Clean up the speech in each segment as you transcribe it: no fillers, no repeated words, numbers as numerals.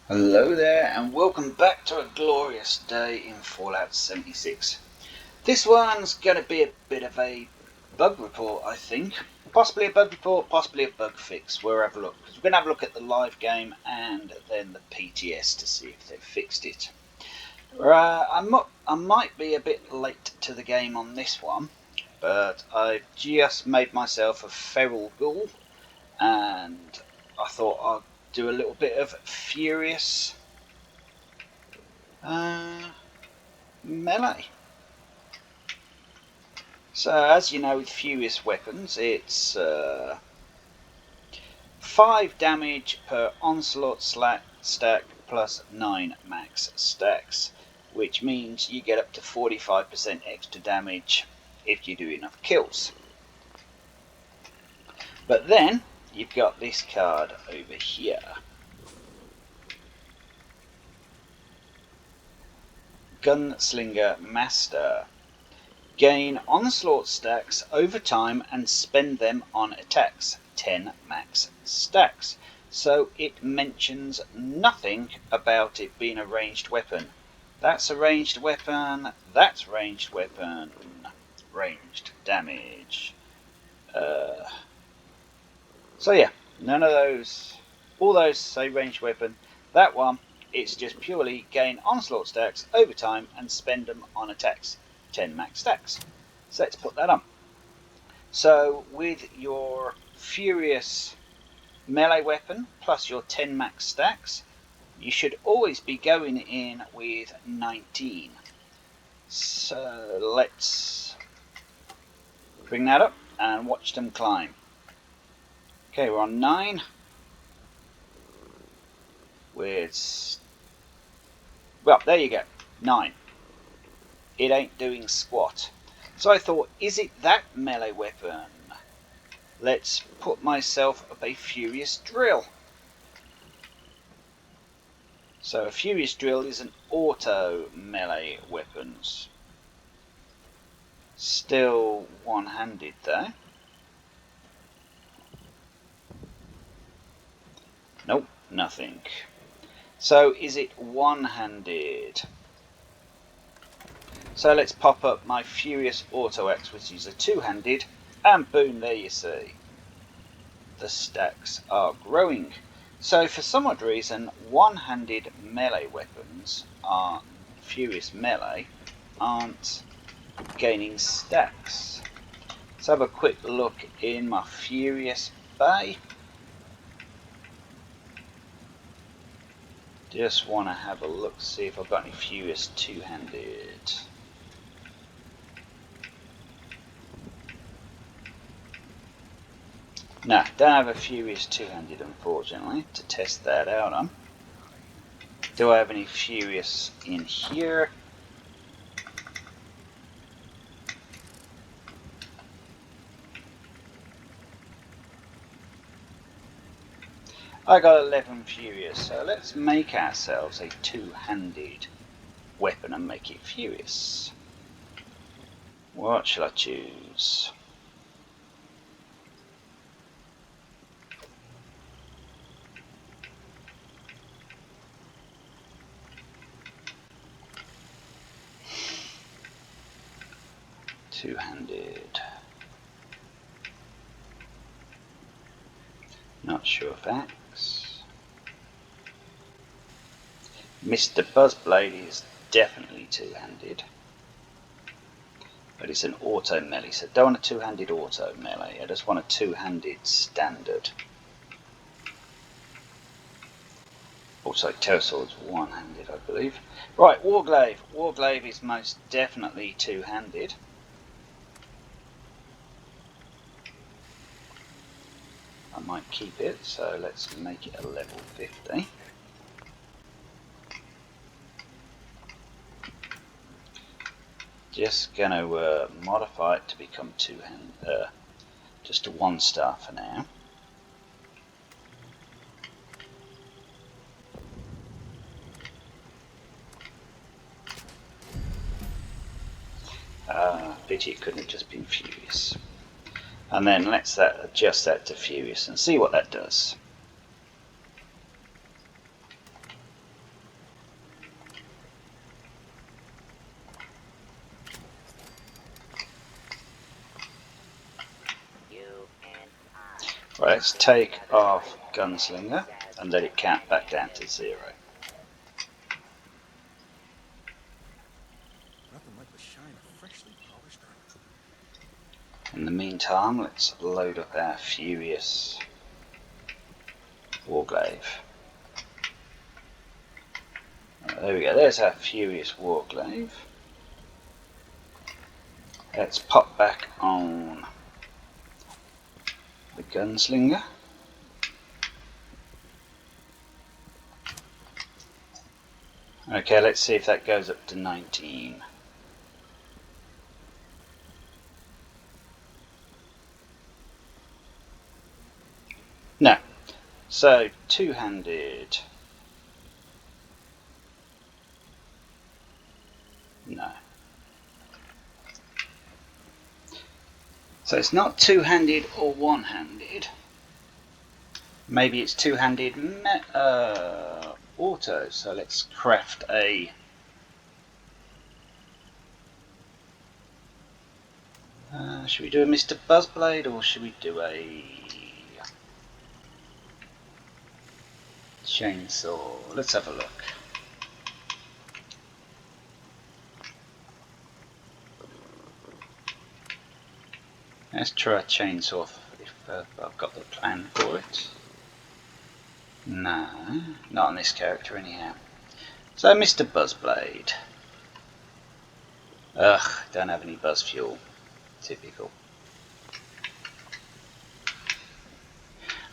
Hello there and welcome back to a glorious day in Fallout 76. This one's going to be a bit of a bug report, I think. Possibly a bug report, possibly a bug fix. We'll have a look. Because we're going to have a look at the live game and then the PTS to see if they've fixed it. I might be a bit late to the game on this one, but I've just made myself a feral ghoul and I thought I'd do a little bit of furious melee. So as you know, with furious weapons, it's 5 damage per onslaught stack plus 9 max stacks, which means you get up to 45% extra damage if you do enough kills. But then you've got this card over here. Gunslinger Master. Gain onslaught stacks over time and spend them on attacks. 10 max stacks. So it mentions nothing about it being a ranged weapon. That's a ranged weapon. That's ranged weapon. Ranged damage. So yeah, none of those. All those say ranged weapon. That one, it's just purely gain onslaught stacks over time and spend them on attacks. 10 max stacks. So let's put that on. So with your furious melee weapon plus your 10 max stacks, you should always be going in with 19. So let's bring that up and watch them climb. Okay, we're on 9. Well, there you go, 9. It ain't doing squat. So I thought, is it that melee weapon? Let's put myself up a furious drill. So a furious drill is an auto melee weapons. Still one-handed though. Nope, nothing. So is it one-handed? So let's pop up my furious auto axe, which is a two-handed, and boom, there you see. The stacks are growing. So for some odd reason, one-handed melee weapons are furious melee aren't gaining stacks. Let's have a quick look in my furious bay. Just want to have a look, see if I've got any furious two-handed. No, don't have a furious two-handed unfortunately to test that out on. Do I have any furious in here? I got 11 furious, so let's make ourselves a two-handed weapon and make it furious. What shall I choose? Two-handed. Not sure of that. Mr. Buzzblade is definitely two-handed, but it's an auto melee, so don't want a two-handed auto melee, I just want a two-handed standard. Also, Terrasword's one-handed, I believe. Right, Warglaive. Warglaive is most definitely two-handed. I might keep it, so let's make it a level 50. Just going to modify it to become just a 1-star for now. Pity it couldn't have just been Furious. And then let's adjust that to Furious and see what that does. Let's take off Gunslinger and let it count back down to 0. Nothing like the shine of freshly polished armor. In the meantime, let's load up our Furious Warglaive. There we go, there's our Furious Warglaive. Let's pop back on the Gunslinger. Okay, let's see if that goes up to 19. No. So, two-handed. No. So it's not two-handed or one-handed. Maybe it's two-handed auto. So let's craft a... should we do a Mr. Buzzblade or should we do a chainsaw? Let's have a look. Let's try a chainsaw if I've got the plan for it. No, not on this character anyhow. So Mr. Buzzblade. Ugh, don't have any buzz fuel. Typical.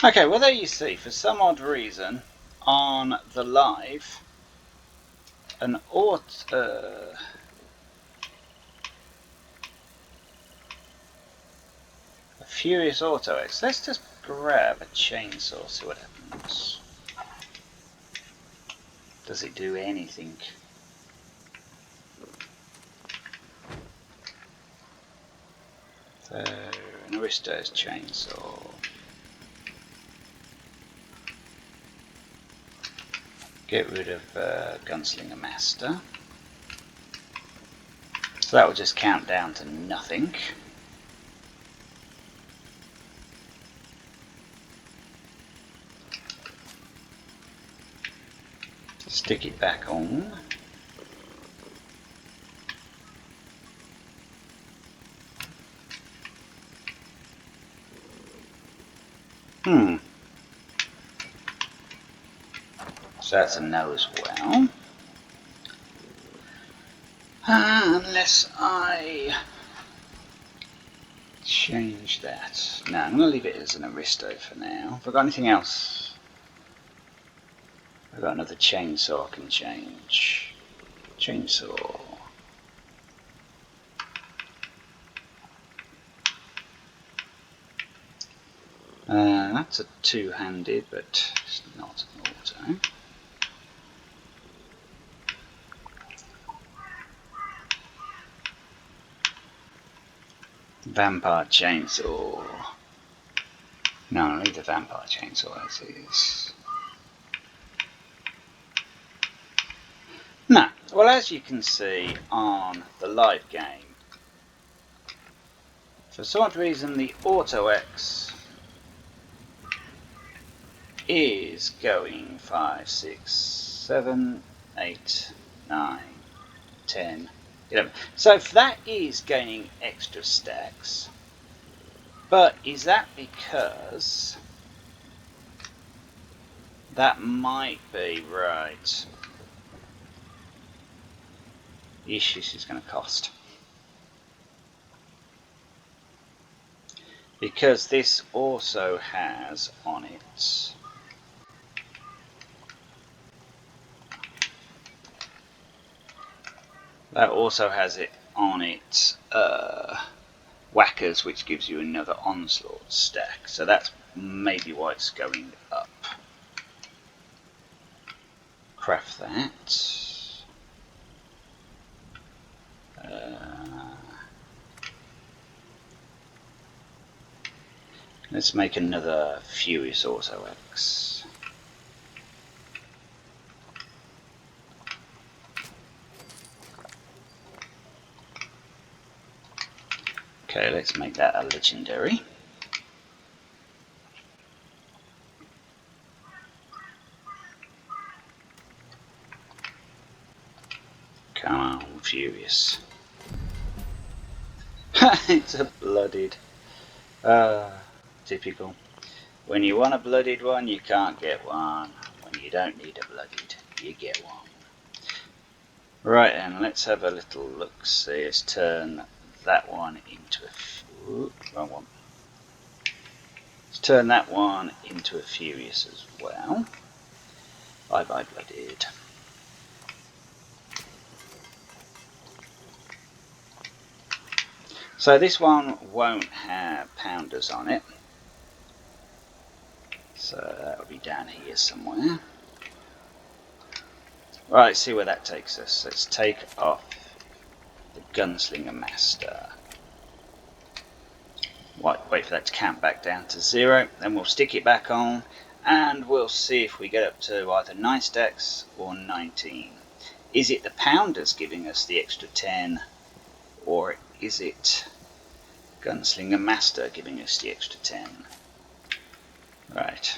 Okay, well there you see, for some odd reason, on the live, a Furious Auto X. Let's just grab a chainsaw, see what happens. Does it do anything? So, an Aristo's chainsaw. Get rid of Gunslinger Master. So that will just count down to nothing. Stick it back on. So that's a no as well. Unless I change that. No, I'm going to leave it as an Aristo for now. Have I got anything else? I've got another chainsaw I can change. Chainsaw. That's a two-handed, but it's not an auto. Vampire chainsaw. No, I'll leave the vampire chainsaw as is. No, well, as you can see on the live game, for some odd reason the Auto X is going 5, 6, 7, 8, 9, 10, 11. So if that is gaining extra stacks, but is that because that might be right? Ish, this is going to cost. Because this also has on it that also has it on its whackers, which gives you another onslaught stack. So that's maybe why it's going up. Craft that. Let's make another Furious Auto X. Okay, let's make that a legendary. Furious. It's a blooded. Typical. When you want a blooded one, you can't get one. When you don't need a blooded, you get one. Right then, let's have a little look. See, let's turn that one into a... Ooh, wrong one. Let's turn that one into a Furious as well. Bye bye blooded. So this one won't have pounders on it. So that'll be down here somewhere. Right, let's see where that takes us. Let's take off the Gunslinger Master. Wait for that to count back down to 0. Then we'll stick it back on and we'll see if we get up to either 9 stacks or 19. Is it the pounders giving us the extra 10, or is it Gunslinger Master giving us the extra 10? Right.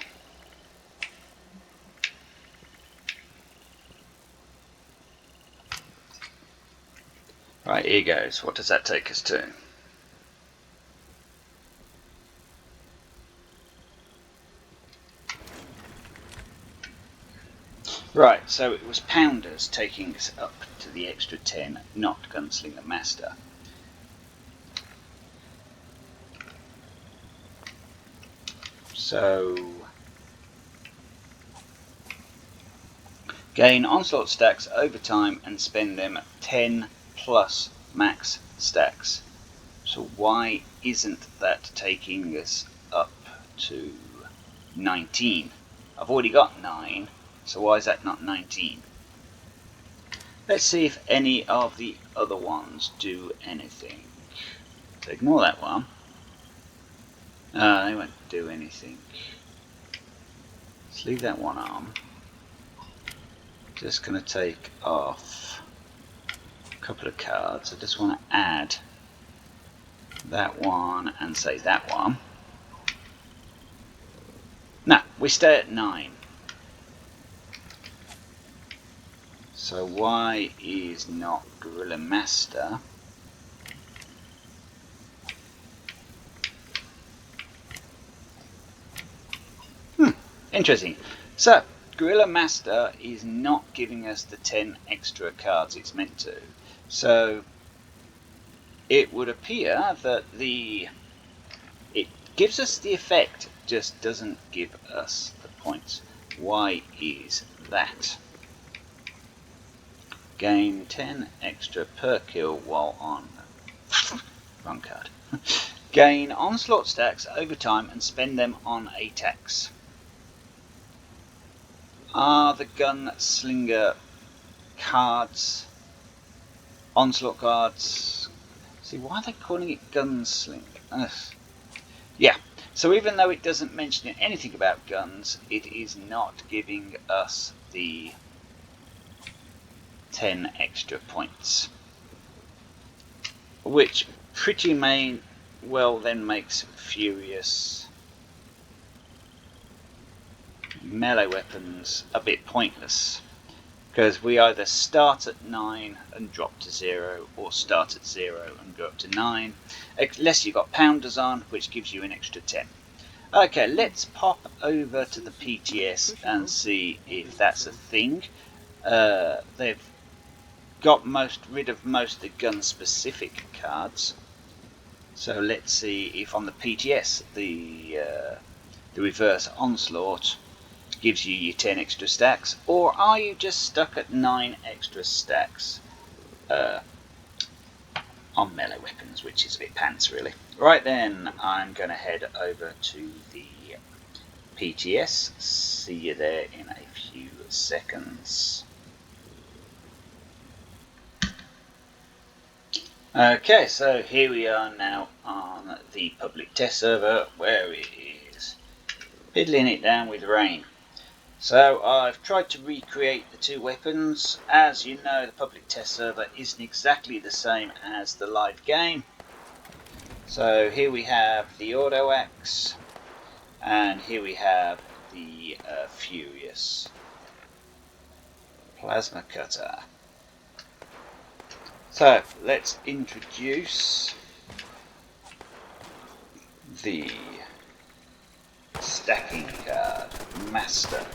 Right, here goes. What does that take us to? Right, so it was pounders taking us up to the extra 10, not Gunslinger Master. So, gain onslaught stacks over time and spend them 10 plus max stacks. So why isn't that taking us up to 19? I've already got 9, so why is that not 19? Let's see if any of the other ones do anything. So ignore that one. They won't do anything. Let's leave that one on. Just going to take off a couple of cards. I just want to add that one and say that one. Now, we stay at 9. So why is not Gorilla Master interesting. So Gorilla Master is not giving us the 10 extra cards it's meant to. So it would appear that it gives us the effect, just doesn't give us the points. Why is that? Gain 10 extra per kill while on... Wrong card. Gain onslaught stacks over time and spend them on attacks. Are the Gunslinger cards, onslaught cards... See, why are they calling it Gunslinger? Yeah, so even though it doesn't mention anything about guns, it is not giving us the 10 extra points, which pretty well then makes Furious melee weapons a bit pointless, because we either start at 9 and drop to 0, or start at 0 and go up to 9, unless you've got pounders on, which gives you an extra 10. Okay, let's pop over to the PTS and see if that's a thing. They've got rid of most of the gun specific cards, so let's see if on the PTS the reverse onslaught gives you your 10 extra stacks, or are you just stuck at 9 extra stacks on melee weapons, which is a bit pants really. Right then, I'm going to head over to the PTS. See you there in a few seconds. Okay, so here we are now on the public test server, where it is piddling it down with rain. So I've tried to recreate the two weapons. As you know, the public test server isn't exactly the same as the live game. So here we have the auto axe, and here we have the Furious plasma cutter. So let's introduce the stacking card master.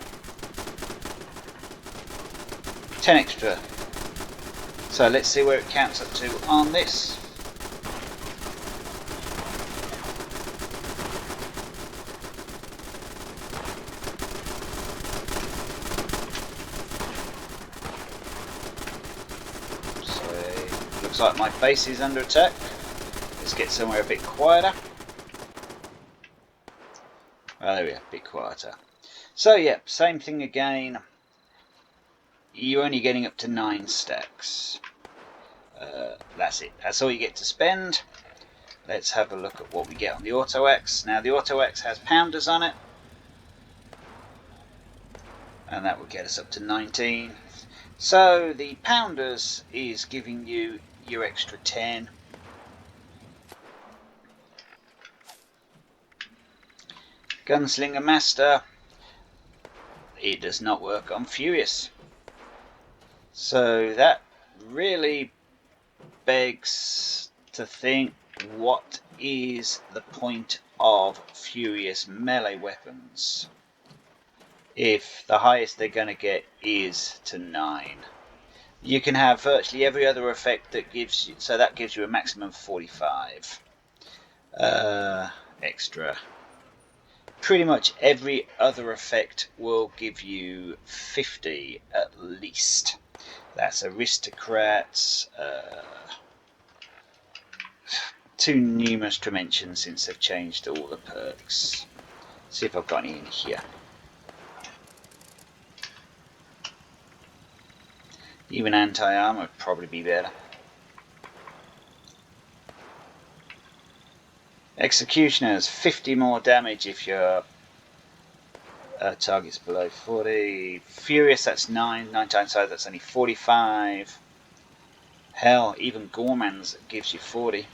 10 extra. So let's see where it counts up to on this. So looks like my base is under attack. Let's get somewhere a bit quieter. Oh, there we are, a bit quieter. So yeah, same thing again. You're only getting up to 9 stacks. That's it. That's all you get to spend. Let's have a look at what we get on the Auto X. Now the Auto X has pounders on it, and that will get us up to 19. So the pounders is giving you your extra 10. Gunslinger Master, it does not work on Furious. So that really begs to think, what is the point of Furious melee weapons if the highest they're going to get is to 9? You can have virtually every other effect that gives you, so that gives you a maximum of 45 extra. Pretty much every other effect will give you 50 at least. That's aristocrats, too numerous to mention since they've changed all the perks. See if I've got any in here. Even anti-armor would probably be better. Executioners, 50 more damage if your target's below 40. Furious, that's 9 times 5, that's only 45. Hell, even Gorman's gives you 40.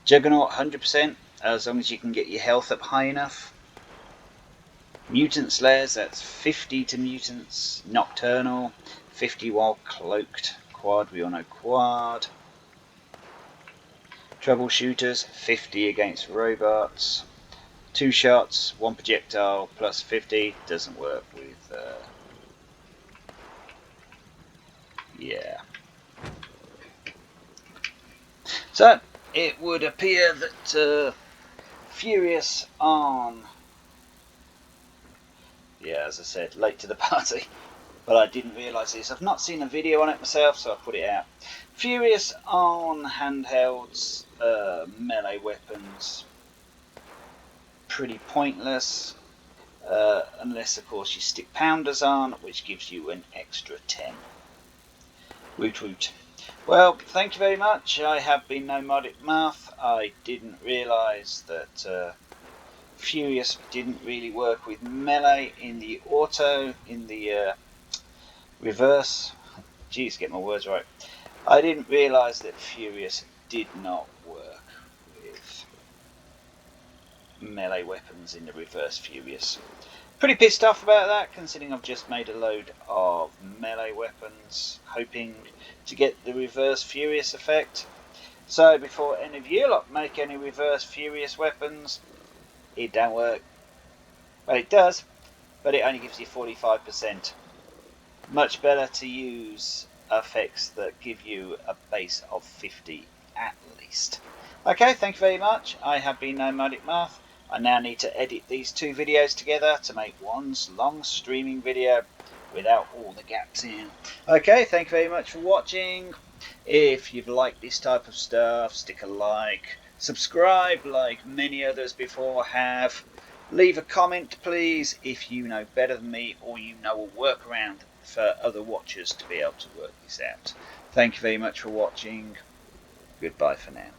Juggernaut, 100%, as long as you can get your health up high enough. Mutant Slayers, that's 50 to mutants. Nocturnal, 50 while cloaked. Quad, we all know quad. Troubleshooters, 50 against robots. 2 shots, 1 projectile, plus 50. Doesn't work with... yeah. So, it would appear that Furious on... yeah, as I said, late to the party, but I didn't realise this. I've not seen a video on it myself, so I put it out. Furious on handhelds, melee weapons, pretty pointless, unless of course you stick pounders on, which gives you an extra 10. Woot woot. Well, thank you very much. I have been Nomadic Math. I didn't realise that Furious didn't really work with melee in the auto, in the reverse. Jeez, get my words right. I didn't realise that Furious did not work with melee weapons in the reverse Furious. Pretty pissed off about that, considering I've just made a load of melee weapons, hoping to get the reverse Furious effect. So before any of you lot make any reverse Furious weapons, it don't work. Well, it does, but it only gives you 45%. Much better to use effects that give you a base of 50 at least. Okay, thank you very much. I have been Nomadic Math. I now need to edit these 2 videos together to make one long streaming video without all the gaps in. Okay, thank you very much for watching. If you've liked this type of stuff, stick a like, subscribe like many others before have. Leave a comment please if you know better than me, or you know a workaround for other watchers to be able to work this out. Thank you very much for watching. Goodbye for now.